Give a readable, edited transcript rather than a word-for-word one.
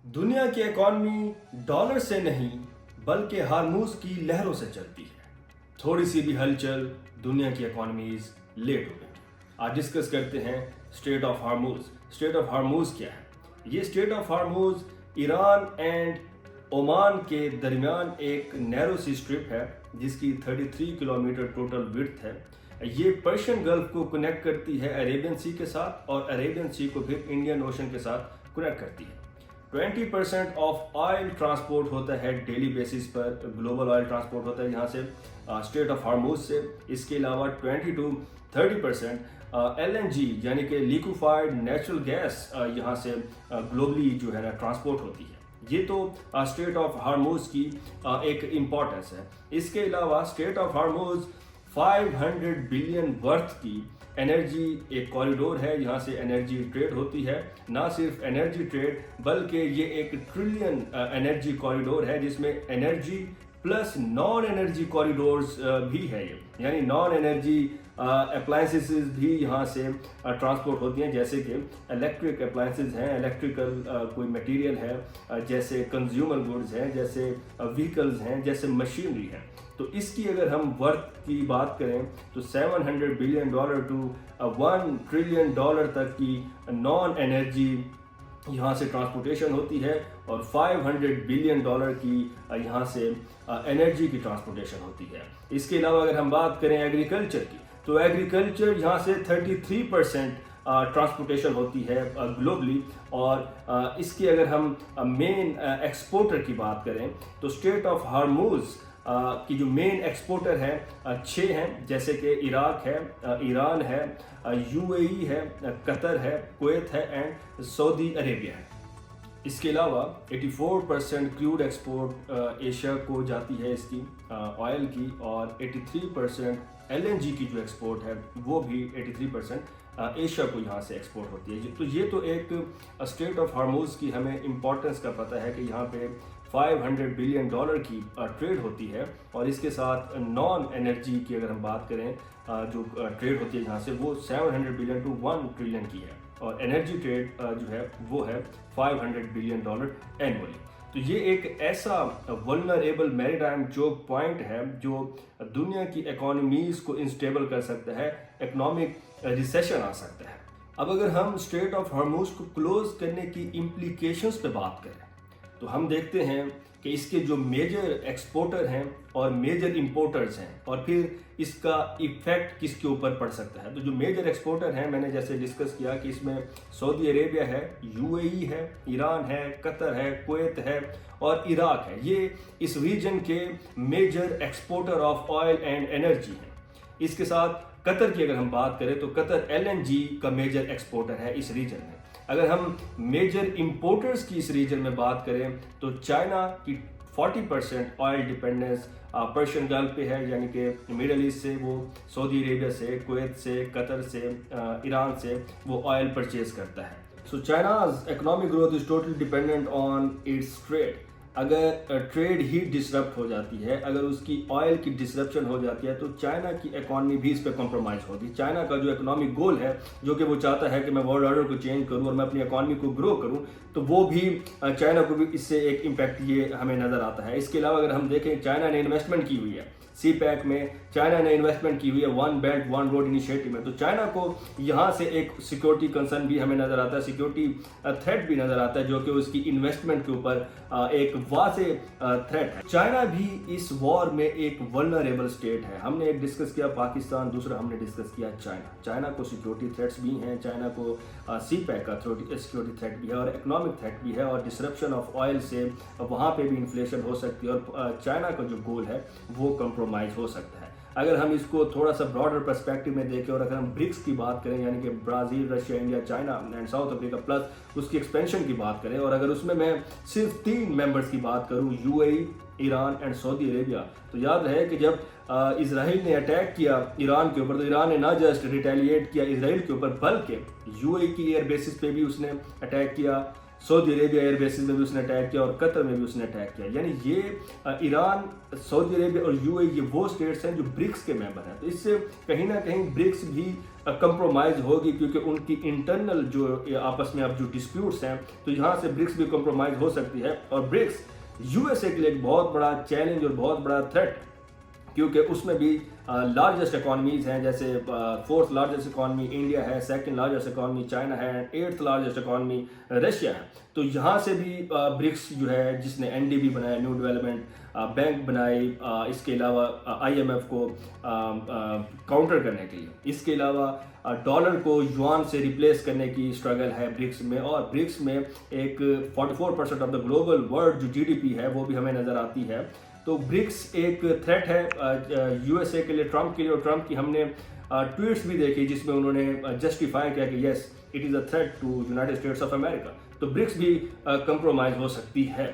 दुनिया की economy dollar से नहीं बल्कि हार्मूज की लहरों से चलती है। थोड़ी सी भी हलचल दुनिया की इकॉनमीज लेट हो गई। आज डिस्कस करते हैं straight of Hormuz. Straight of Hormuz क्या है? ये straight of Hormuz Iran and Oman के दरमियान एक नैरो सी स्ट्रिप है जिसकी 33 किलोमीटर टोटल विड्थ है। ये पर्शियन गल्फ को कनेक्ट करती है अरेबियन सी के साथ और अरेबियन सी को फिर इंडियन ओशन के साथ कनेक्ट करती है। 20% ऑफ ऑयल ट्रांसपोर्ट होता है डेली बेसिस पर, ग्लोबल ऑयल ट्रांसपोर्ट होता है यहाँ से स्ट्रेट ऑफ हार्मूज से। इसके अलावा 20 to 30% LNG यानी कि लिक्विफाइड नेचुरल गैस यहाँ से ग्लोबली जो है ना ट्रांसपोर्ट होती है। ये तो स्ट्रेट ऑफ हार्मूज की एक इम्पोर्टेंस है। इसके अलावा straight of Hormuz 500 billion worth की एनर्जी एक कॉरिडोर है, यहाँ से एनर्जी ट्रेड होती है। ना सिर्फ एनर्जी ट्रेड बल्कि ये एक ट्रिलियन एनर्जी कॉरिडोर है जिसमें energy plus non energy corridors भी है ये, यानी नॉन एनर्जी अप्लायंसेस भी यहाँ से ट्रांसपोर्ट होती हैं, जैसे कि इलेक्ट्रिक अप्लायंसेस हैं, इलेक्ट्रिकल कोई मटेरियल है, जैसे कंज्यूमर गुड्स हैं, जैसे व्हीकल्स हैं, जैसे मशीनरी है। तो इसकी अगर हम वर्थ की बात करें तो $700 बिलियन टू $1 ट्रिलियन तक की नॉन एनर्जी यहाँ से ट्रांसपोर्टेशन होती है और $500 बिलियन की यहाँ से एनर्जी की ट्रांसपोर्टेशन होती है। इसके अलावा अगर हम बात करें एग्रीकल्चर की तो एग्रीकल्चर यहाँ से 33% ट्रांसपोर्टेशन होती है ग्लोबली। और इसकी अगर हम मेन एक्सपोर्टर की बात करें तो स्ट्रेट ऑफ हार्मूज की जो मेन एक्सपोर्टर हैं 6 हैं, जैसे कि इराक है, ईरान है, UAE है, कतर है, कुवैत है एंड सऊदी अरेबिया है। इसके अलावा 84% क्रूड एक्सपोर्ट एशिया को जाती है इसकी ऑयल की, और 83% LNG की जो एक्सपोर्ट है वो भी 83% एशिया को यहाँ से एक्सपोर्ट होती है। तो ये तो एक स्ट्रेट ऑफ हार्मूज की हमें इम्पोर्टेंस का पता है कि यहाँ पे $500 बिलियन की ट्रेड होती है, और इसके साथ नॉन एनर्जी की अगर हम बात करें जो ट्रेड होती है यहाँ से वो 700 बिलियन टू 1 ट्रिलियन की है, और एनर्जी ट्रेड जो है वो है $500 बिलियन एनुअली। तो ये एक ऐसा वल्नरेबल मैरीटाइम चोक पॉइंट है जो दुनिया की इकोनॉमीज को इंस्टेबल कर सकता है, इकोनॉमिक रिसेशन आ सकता है। अब अगर हम स्ट्रेट ऑफ हार्मूज को क्लोज करने की इम्प्लीकेशंस पे बात करें तो हम देखते हैं कि इसके जो मेजर एक्सपोर्टर हैं और मेजर इंपोर्टर्स हैं, और फिर इसका इफेक्ट किसके ऊपर पड़ सकता है। तो जो मेजर एक्सपोर्टर हैं मैंने जैसे डिस्कस किया कि इसमें सऊदी अरेबिया है, UAE है, ईरान है, कतर है, कुवैत है और इराक है। ये इस रीजन के major exporter of oil and energy हैं। इसके साथ कतर की अगर हम बात करें तो कतर LNG का मेजर एक्सपोर्टर है इस रीजन में। अगर हम मेजर इंपोर्टर्स की इस रीजन में बात करें तो चाइना की 40% ऑयल डिपेंडेंस पर्शियन गल्फ पे है, यानी कि मिडल ईस्ट से वो सऊदी अरेबिया से, कुवैत से, कतर से, ईरान से वो ऑयल परचेज करता है। So China's economic growth is totally dependent on its trade. अगर ट्रेड ही डिसरप्ट हो जाती है, अगर उसकी ऑयल की डिसरप्शन हो जाती है तो चाइना की इकॉनमी भी इस पर कॉम्प्रोमाइज़ होती है। चाइना का जो इकोनॉमिक गोल है, जो कि वो चाहता है कि मैं वर्ल्ड ऑर्डर को चेंज करूं और मैं अपनी इकॉनमी को ग्रो करूं, तो वो भी चाइना को भी इससे एक इम्पैक्ट ये हमें नज़र आता है। इसके अलावा अगर हम देखें चाइना ने इन्वेस्टमेंट की हुई है CPEC में, चाइना ने इन्वेस्टमेंट की हुई है one belt one road initiative में, तो चाइना को यहाँ से एक सिक्योरिटी कंसर्न भी हमें नज़र आता है, सिक्योरिटी थ्रेट भी नज़र आता है, जो कि उसकी इन्वेस्टमेंट के ऊपर एक वाज़े थ्रेट है। चाइना भी इस वॉर में एक वल्नरेबल स्टेट है। हमने एक डिस्कस किया पाकिस्तान, दूसरा हमने डिस्कस किया चाइना। चाइना को सिक्योरिटी थ्रेट्स भी हैं, चाइना को CPEC का सिक्योरिटी थ्रेट भी है और इकोनॉमिक थ्रेट भी है, और डिसरप्शन ऑफ ऑयल से वहाँ पे भी इन्फ्लेशन हो सकती है, और चाइना का जो गोल है वो कॉम्प्रोमाइज हो सकता है। अगर हम इसको थोड़ा सा ब्रॉडर पर्सपेक्टिव में देखें और अगर हम ब्रिक्स की बात करें, यानी कि Brazil, Russia, India, China and south Africa plus उसकी एक्सपेंशन की बात करें, और अगर उसमें मैं सिर्फ 3 मेंबर्स की बात करूं, UAE, Iran and Saudi Arabia, तो याद रहे कि जब इसराइल ने अटैक किया ईरान के ऊपर तो ईरान ने ना जस्ट रिटेलिएट किया इसराइल के ऊपर, बल्कि UAE की एयर बेसिस पे भी उसने अटैक किया, सऊदी अरेबिया एयर बेसिस में भी उसने अटैक किया और कतर में भी उसने अटैक किया। यानी ये ईरान, सऊदी अरेबिया और यूएई ये वो स्टेट्स हैं जो ब्रिक्स के मेंबर हैं। तो इससे कहीं ना कहीं ब्रिक्स भी कंप्रोमाइज़ होगी, क्योंकि उनकी इंटरनल जो आपस में अब जो डिस्प्यूट्स हैं, तो यहाँ से ब्रिक्स भी कंप्रोमाइज़ हो सकती है। और ब्रिक्स यूएसए के लिए एक बहुत बड़ा चैलेंज और बहुत बड़ा थ्रेट, क्योंकि उसमें भी लार्जेस्ट इकॉनमीज़ हैं, जैसे फोर्थ लार्जेस्ट इकॉनमी इंडिया है, सेकंड लार्जेस्ट इकॉनमी चाइना है, एट्थ लार्जेस्ट इकॉनमी रशिया है। तो यहाँ से भी ब्रिक्स जो है, जिसने एनडीबी बनाया, न्यू डेवलपमेंट बैंक बनाई, इसके अलावा आईएमएफ को काउंटर करने के लिए, इसके अलावा डॉलर को युआन से रिप्लेस करने की स्ट्रगल है ब्रिक्स में। और ब्रिक्स में एक 44% ऑफ द ग्लोबल वर्ल्ड जो जीडीपी है वो भी हमें नज़र आती है। तो ब्रिक्स एक थ्रेट है यूएसए के लिए, ट्रंप के लिए। और ट्रंप की हमने ट्वीट्स भी देखी जिसमें उन्होंने जस्टिफाई किया कि yes, it is a threat to United States of America. तो ब्रिक्स भी कंप्रोमाइज़ हो सकती है।